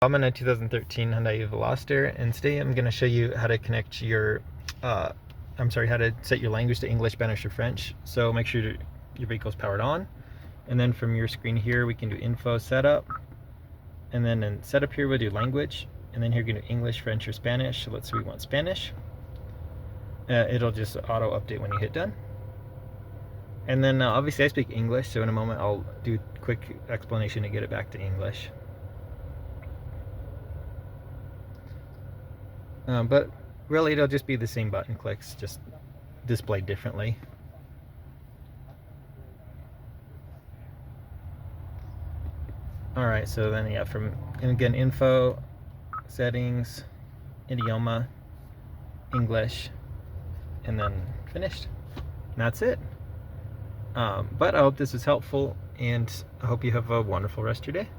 I'm in a 2013 Hyundai Veloster, and today I'm going to show you how to connect your, how to set your language to English, Spanish, or French. So make sure your vehicle's powered on, and then from your screen here we can do info setup, and then in setup here we'll do language, and then here we can do English, French, or Spanish. So let's say we want Spanish. It'll just auto update when you hit done. And then obviously I speak English, so in a moment I'll do a quick explanation to get it back to English. But really it'll just be the same button clicks, just displayed differently. Alright, so then and again, info, settings, idioma, English, and then finished. And that's it. But I hope this was helpful, and I hope you have a wonderful rest of your day.